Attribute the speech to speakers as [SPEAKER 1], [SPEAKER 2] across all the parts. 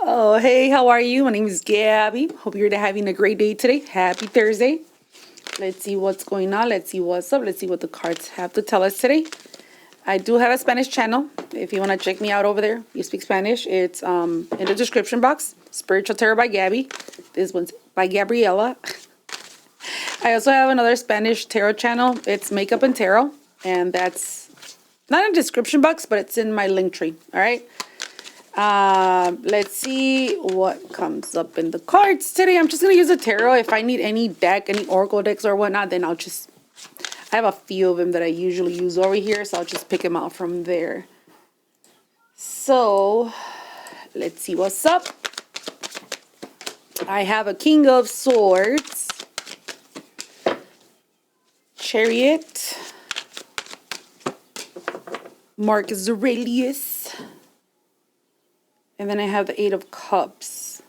[SPEAKER 1] Oh, hey, how are you? My name is Gabby. Hope you're having a great day today. Happy Thursday. Let's see what's going on. Let's see what's up. Let's see what the cards have to tell us today. I do have a Spanish channel. If you want to check me out over there, you speak Spanish. It's in the description box. Spiritual Tarot by Gabby. This one's by Gabriela. I also have another Spanish tarot channel. It's Makeup and Tarot. And that's not in the description box, but it's in my link tree. All right. Let's see what comes up in the cards today. I'm just going to use a tarot. If I need any deck, any oracle decks or whatnot, then I have a few of them that I usually use over here, so I'll just pick them out from there. So, let's see what's up. I have a King of Swords, Chariot, Marcus Aurelius, and then I have the Eight of Cups.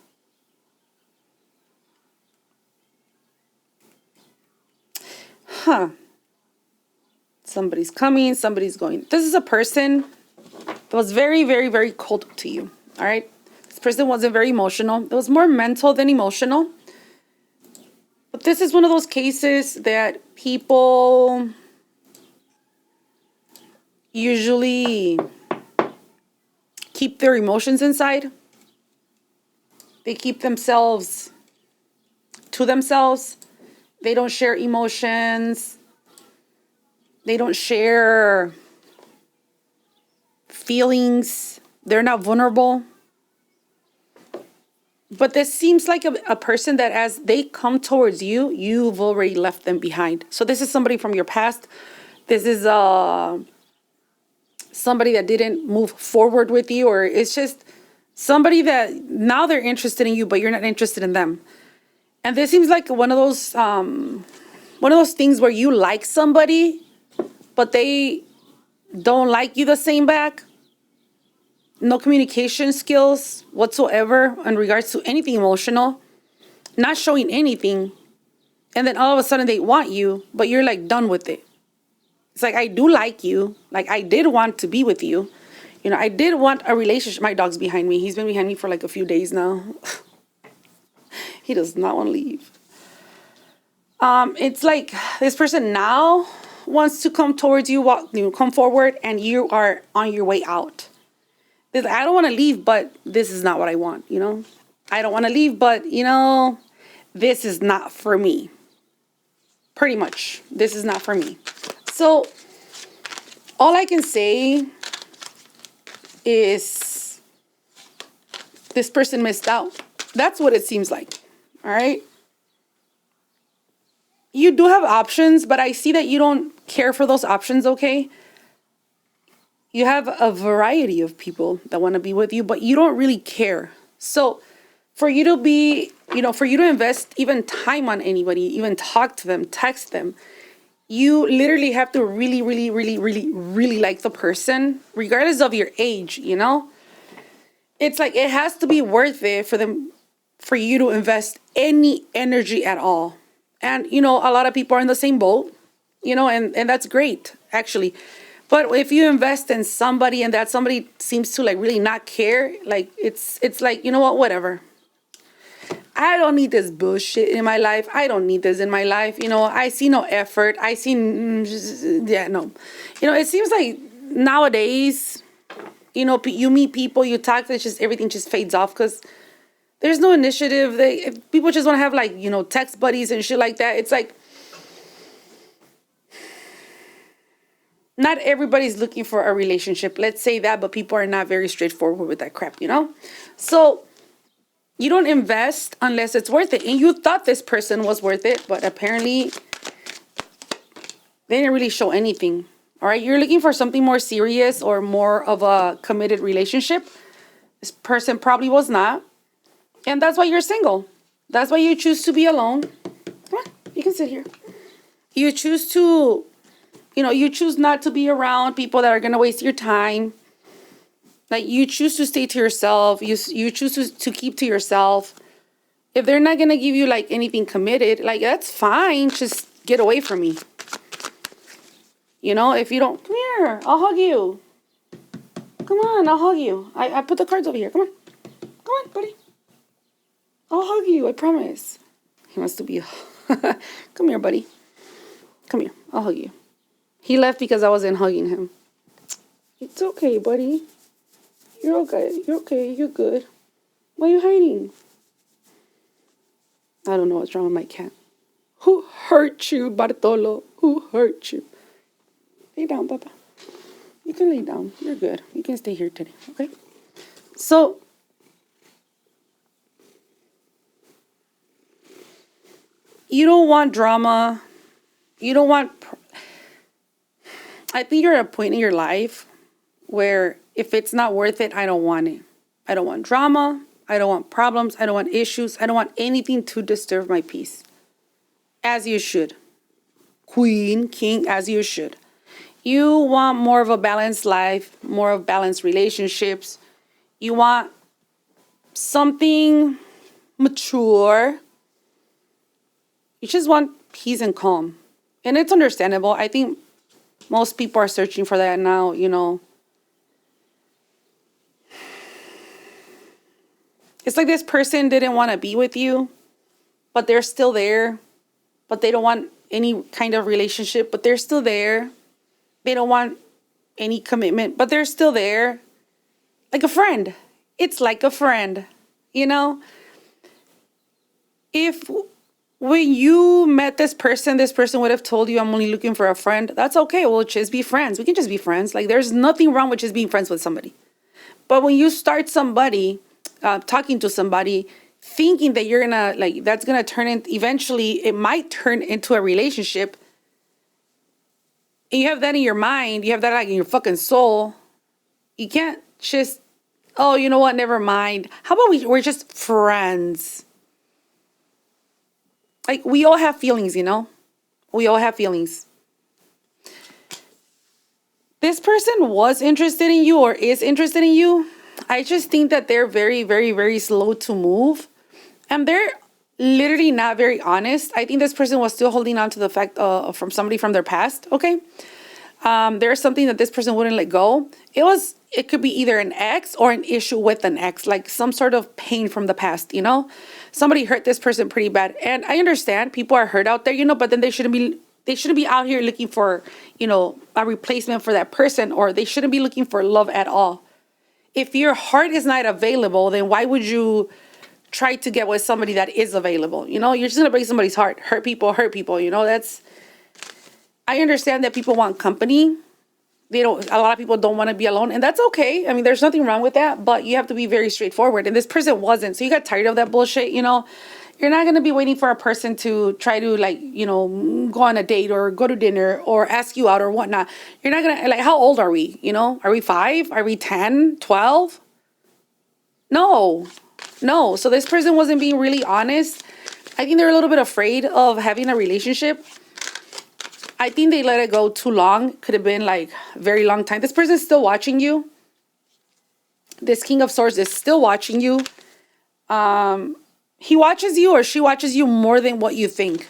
[SPEAKER 1] Somebody's coming, somebody's going. This is a person that was very, very, very cold to you. All right? This person wasn't very emotional. It was more mental than emotional. But this is one of those cases that people usually keep their emotions inside. They keep themselves to themselves. They don't share emotions. They don't share feelings. They're not vulnerable. But this seems like a person that as they come towards you, you've already left them behind. So this is somebody from your past. This is somebody that didn't move forward with you, or it's just somebody that now they're interested in you, but you're not interested in them. And this seems like one of those things where you like somebody, but they don't like you the same back. No communication skills whatsoever in regards to anything emotional, not showing anything. And then all of a sudden they want you, but you're like done with it. It's like, I do like you. Like, I did want to be with you. You know, I did want a relationship. My dog's behind me. He's been behind me for like a few days now. He does not want to leave. It's like this person now wants to come towards you, come forward, and you are on your way out. I don't want to leave, but this is not what I want, you know? I don't want to leave, but, you know, this is not for me. Pretty much, this is not for me. So, all I can say is this person missed out. That's what it seems like, all right? You do have options, but I see that you don't care for those options, okay? You have a variety of people that want to be with you, but you don't really care. So for you to be, for you to invest even time on anybody, even talk to them, text them, you literally have to really, really, really, really, really like the person, regardless of your age, you know? It's like it has to be worth it for you to invest any energy at all. And, a lot of people are in the same boat, and that's great, actually. But if you invest in somebody and that somebody seems to like really not care, like it's like, you know what, whatever. I don't need this bullshit in my life. I don't need this in my life. I see no effort. I see, no. It seems like nowadays, you meet people, you talk, everything just fades off because there's no initiative. If people just want to have like, text buddies and shit like that. It's like, not everybody's looking for a relationship. Let's say that, but people are not very straightforward with that crap, So you don't invest unless it's worth it. And you thought this person was worth it, but apparently they didn't really show anything. All right, you're looking for something more serious or more of a committed relationship. This person probably was not. And that's why you're single. That's why you choose to be alone. Come on, you can sit here. You choose to... you choose not to be around people that are going to waste your time. Like, you choose to stay to yourself. You choose to keep to yourself. If they're not going to give you, like, anything committed, like, that's fine. Just get away from me. If you don't... Come here. I'll hug you. Come on, I'll hug you. I put the cards over here. Come on. Come on, buddy. I'll hug you, I promise. He wants to be. Come here, buddy. Come here. I'll hug you. He left because I wasn't hugging him. It's okay, buddy. You're okay. You're okay. You're good. Why are you hiding? I don't know what's wrong with my cat. Who hurt you, Bartolo? Who hurt you? Lay down, Papa. You can lay down. You're good. You can stay here today, okay? So, you don't want drama. You don't want... I think you're at a point in your life where if it's not worth it, I don't want it. I don't want drama. I don't want problems. I don't want issues. I don't want anything to disturb my peace. As you should. Queen, king, as you should. You want more of a balanced life, more of balanced relationships. You want something mature. You just want peace and calm. And it's understandable. I think most people are searching for that now, you know. It's like this person didn't want to be with you, but they're still there. But they don't want any kind of relationship, but they're still there. They don't want any commitment, but they're still there. Like a friend. It's like a friend, you know? If when you met this person would have told you, I'm only looking for a friend, that's okay. We'll just be friends. We can just be friends. Like, there's nothing wrong with just being friends with somebody. But when you start somebody, talking to somebody, thinking that you're gonna, like, that's gonna turn in, eventually it might turn into a relationship, and you have that in your mind, you have that like in your fucking soul, you can't just, oh, you know what, never mind. How about we're just friends? Like, we all have feelings, you know? We all have feelings. This person was interested in you or is interested in you. I just think that they're very, very, very slow to move. And they're literally not very honest. I think this person was still holding on to the fact from somebody from their past, okay? There's something that this person wouldn't let go. It could be either an ex or an issue with an ex, like some sort of pain from the past, you know? Somebody hurt this person pretty bad. And I understand people are hurt out there, you know, but then they shouldn't be out here looking for, you know, a replacement for that person, or they shouldn't be looking for love at all. If your heart is not available, then why would you try to get with somebody that is available? You know, you're just gonna break somebody's heart. Hurt people, you know, I understand that people want company. A lot of people don't want to be alone, and that's okay. I mean, there's nothing wrong with that, but you have to be very straightforward. And this person wasn't, so you got tired of that bullshit, you know? You're not going to be waiting for a person to try to, like, you know, go on a date or go to dinner or ask you out or whatnot. You're not going to, like, how old are we? You know, are we 5? Are we 10, 12? No. So this person wasn't being really honest. I think they're a little bit afraid of having a relationship. I think they let it go too long. Could have been like a very long time. This person's still watching you. This King of Swords is still watching you. He watches you or she watches you more than what you think.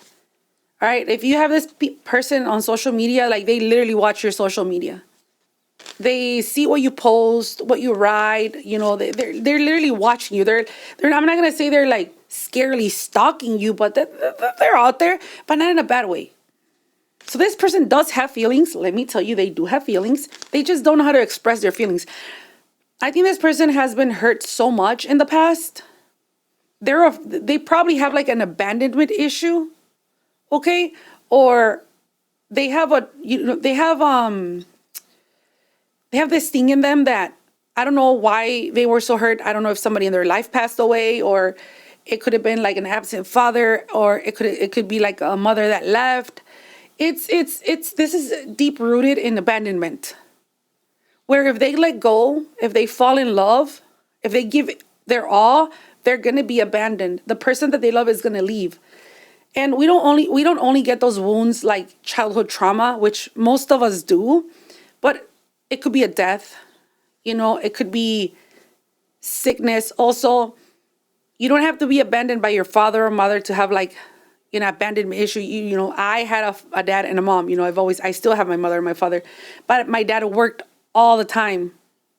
[SPEAKER 1] All right. If you have this person on social media, like, they literally watch your social media. They see what you post, what you write. You know, they're literally watching you. I'm not gonna say they're like scarily stalking you, but they're out there, but not in a bad way. So this person does have feelings. Let me tell you, they do have feelings. They just don't know how to express their feelings. I think this person has been hurt so much in the past. They probably have like an abandonment issue, okay? Or they have this thing in them that I don't know why they were so hurt. I don't know if somebody in their life passed away, or it could have been like an absent father, or it could be like a mother that left. This is deep rooted in abandonment, where if they let go, if they fall in love, if they give their all, they're going to be abandoned. The person that they love is going to leave. And we don't only get those wounds like childhood trauma, which most of us do, but it could be a death, you know, it could be sickness. Also, you don't have to be abandoned by your father or mother to have like, you know, abandonment issue. You know, I had a dad and a mom. You know, I still have my mother and my father, but my dad worked all the time.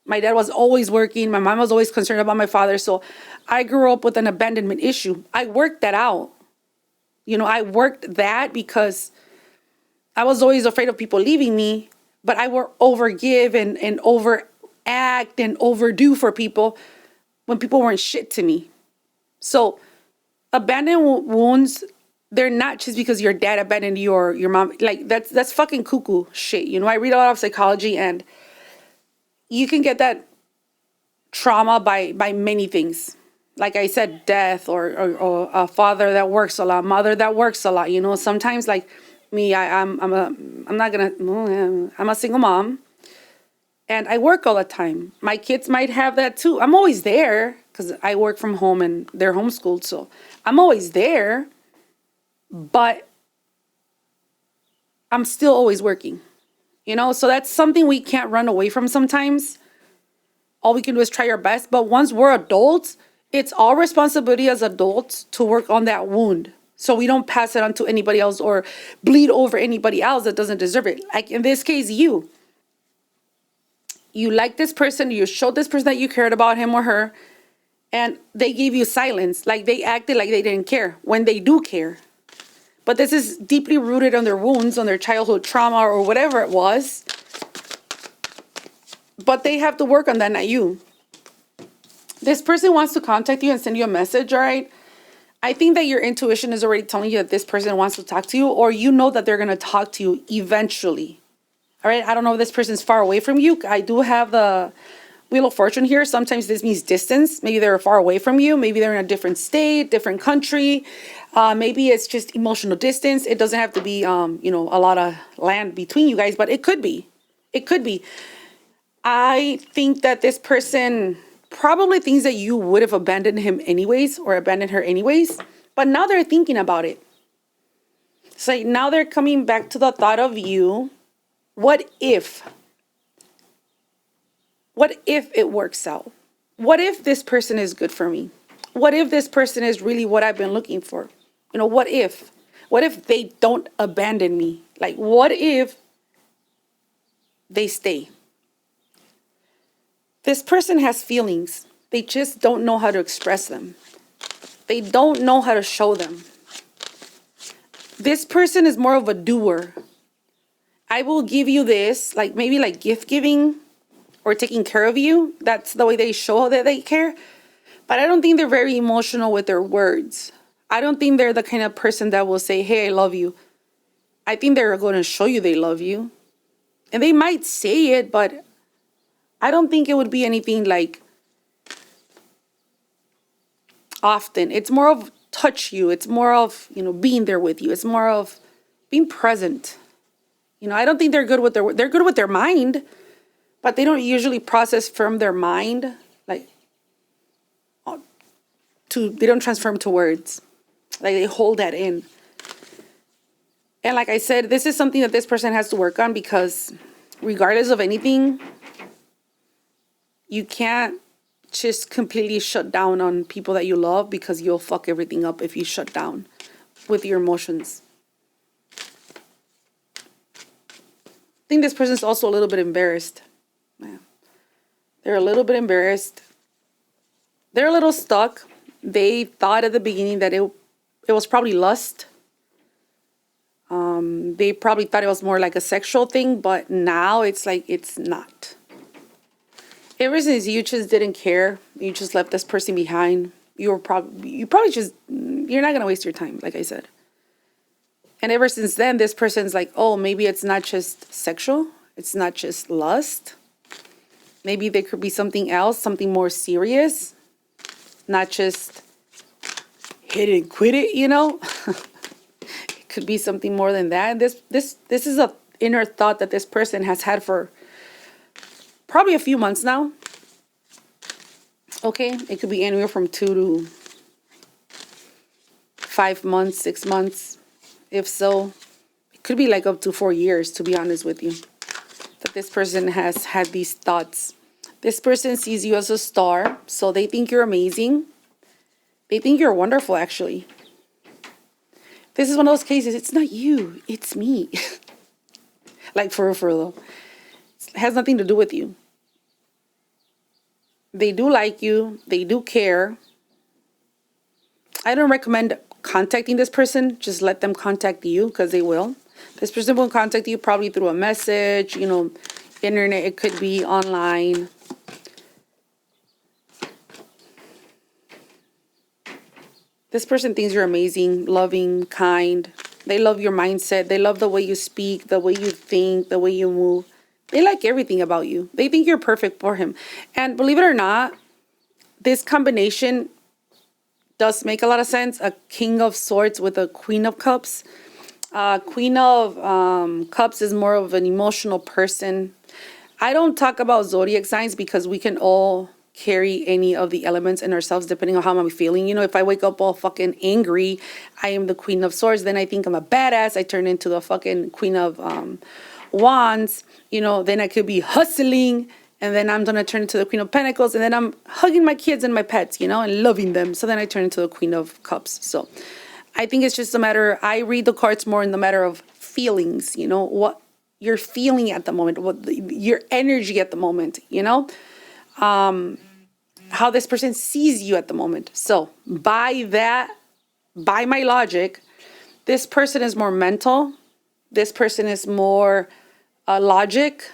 [SPEAKER 1] My dad was always working. My mom was always concerned about my father. So I grew up with an abandonment issue. I worked that out. I worked that because I was always afraid of people leaving me, but I would overgive and overact and overdo for people when people weren't shit to me. So abandoned wounds, they're not just because your dad abandoned you or your mom. Like that's fucking cuckoo shit. I read a lot of psychology, and you can get that trauma by many things. Like I said, death or a father that works a lot, mother that works a lot. Sometimes like me, I'm a single mom, and I work all the time. My kids might have that too. I'm always there because I work from home and they're homeschooled, so I'm always there, but I'm still always working. So that's something we can't run away from sometimes. All we can do is try our best. But once we're adults, it's our responsibility as adults to work on that wound so we don't pass it on to anybody else or bleed over anybody else that doesn't deserve it. Like in this case, you like this person, you showed this person that you cared about him or her, and they gave you silence. Like they acted like they didn't care when they do care. But this is deeply rooted on their wounds, on their childhood trauma or whatever it was. But they have to work on that, not you. This person wants to contact you and send you a message, all right? I think that your intuition is already telling you that this person wants to talk to you, or that they're going to talk to you eventually. All right? I don't know if this person's far away from you. I do have the Wheel of Fortune here. Sometimes this means distance. Maybe they're far away from you. Maybe they're in a different state, different country. Maybe it's just emotional distance. It doesn't have to be, a lot of land between you guys, but it could be. It could be. I think that this person probably thinks that you would have abandoned him anyways or abandoned her anyways, but now they're thinking about it. So now they're coming back to the thought of you. What if it works out? What if this person is good for me? What if this person is really what I've been looking for? What if they don't abandon me? Like, what if they stay? This person has feelings. They just don't know how to express them. They don't know how to show them. This person is more of a doer. I will give you this, like maybe like gift giving or taking care of you. That's the way they show that they care. But I don't think they're very emotional with their words. I don't think they're the kind of person that will say, hey, I love you. I think they're going to show you they love you. And they might say it, but I don't think it would be anything like often. It's more of touch you. It's more of, being there with you. It's more of being present. I don't think they're good with they're good with their mind, but they don't usually process from their mind, like they don't transform to words. Like they hold that in. And like I said, this is something that this person has to work on because regardless of anything, you can't just completely shut down on people that you love because you'll fuck everything up if you shut down with your emotions. I think this person's also a little bit embarrassed. Yeah. They're a little bit embarrassed. They're a little stuck. They thought at the beginning that it was probably lust. They probably thought it was more like a sexual thing, but now it's like it's not. Ever since you just didn't care, you just left this person behind, you're not going to waste your time, like I said. And ever since then, this person's like, oh, maybe it's not just sexual. It's not just lust. Maybe there could be something else, something more serious. Not just hit it and quit it, It could be something more than that. And this is a inner thought that this person has had for probably a few months now. Okay, it could be anywhere from 2 to 5 months, 6 months. If so, it could be like up to 4 years, to be honest with you, that this person has had these thoughts. This person sees you as a star, so they think you're amazing. They think you're wonderful, actually. This is one of those cases, it's not you, it's me. Like for real though. It has nothing to do with you. They do like you. They do care. I don't recommend contacting this person. Just let them contact you because they will. This person will contact you probably through a message, internet. It could be online. This person thinks you're amazing, loving, kind. They love your mindset. They love the way you speak, the way you think, the way you move. They like everything about you. They think you're perfect for him. And believe it or not, this combination does make a lot of sense. A King of Swords with a Queen of Cups. Queen of Cups is more of an emotional person. I don't talk about zodiac signs because we can all carry any of the elements in ourselves depending on how I'm feeling. If I wake up all fucking angry, I am the Queen of Swords. Then I think I'm a badass. I turn into the fucking Queen of Wands. Then I could be hustling. And then I'm going to turn into the Queen of Pentacles. And then I'm hugging my kids and my pets, and loving them. So then I turn into the Queen of Cups. So I think it's just a matter, I read the cards more in the matter of feelings, what you're feeling at the moment, your energy at the moment, how this person sees you at the moment. So by my logic, this person is more mental. This person is more logic.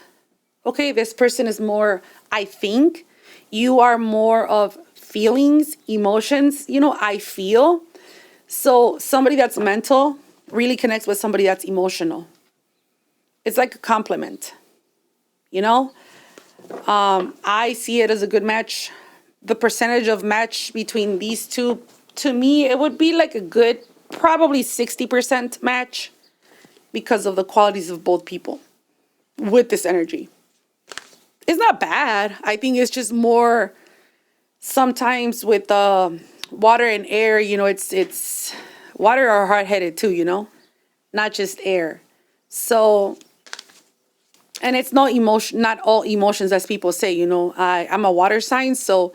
[SPEAKER 1] Okay, this person is more, I think. You are more of feelings, emotions. I feel. So somebody that's mental really connects with somebody that's emotional. It's like a compliment. I see it as a good match. The percentage of match between these two, to me, it would be like a good, probably 60% match because of the qualities of both people with this energy. It's not bad. I think it's just more sometimes with water and air, it's water are hard-headed too, not just air. So, and it's not all emotions as people say, I'm a water sign, so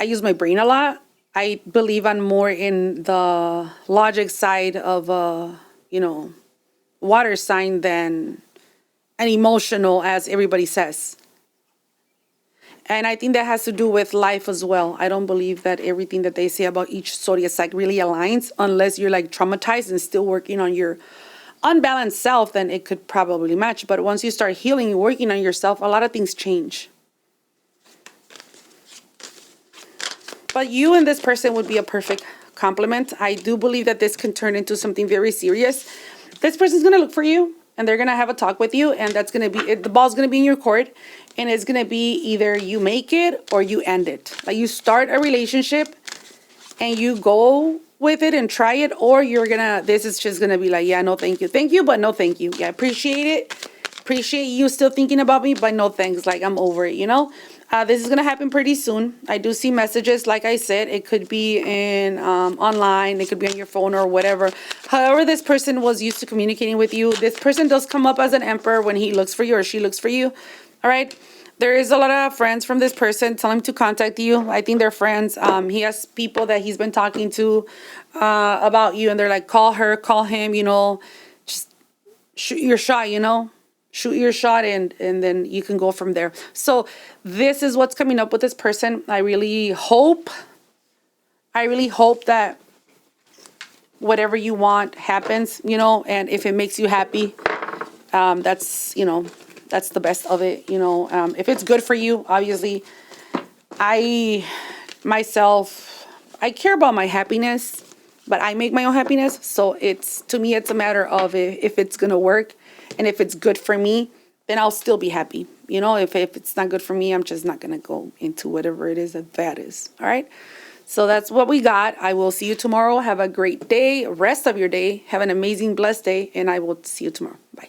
[SPEAKER 1] I use my brain a lot. I believe I'm more in the logic side of water sign than an emotional, as everybody says. And I think that has to do with life as well. I don't believe that everything that they say about each zodiac sign really aligns unless you're like traumatized and still working on your unbalanced self, then it could probably match. But once you start healing and working on yourself, a lot of things change. But you and this person would be a perfect complement. I do believe that this can turn into something very serious. This person's going to look for you and they're going to have a talk with you, and that's going to be the ball's going to be in your court, and it's going to be either you make it or you end it. Like you start a relationship and you go with it and try it, or this is just going to be like, yeah, no, thank you, but no, thank you. Yeah, appreciate it. Appreciate you still thinking about me, but no thanks. Like, I'm over it, This is going to happen pretty soon. I do see messages. Like I said, it could be in online. It could be on your phone or whatever. However this person was used to communicating with you, this person does come up as an emperor when he looks for you or she looks for you. All right. There is a lot of friends from this person. Tell him to contact you. I think they're friends. He has people that he's been talking to about you, and they're like, call her, call him, just shoot your shot, shoot your shot, and then you can go from there. So this is what's coming up with this person. I really hope that whatever you want happens, and if it makes you happy, that's the best of it, if it's good for you. Obviously, I care about my happiness, but I make my own happiness. So to me, it's a matter of if it's going to work. And if it's good for me, then I'll still be happy. If it's not good for me, I'm just not going to go into whatever it is that is. All right. So that's what we got. I will see you tomorrow. Have a great day. Rest of your day. Have an amazing, blessed day. And I will see you tomorrow. Bye.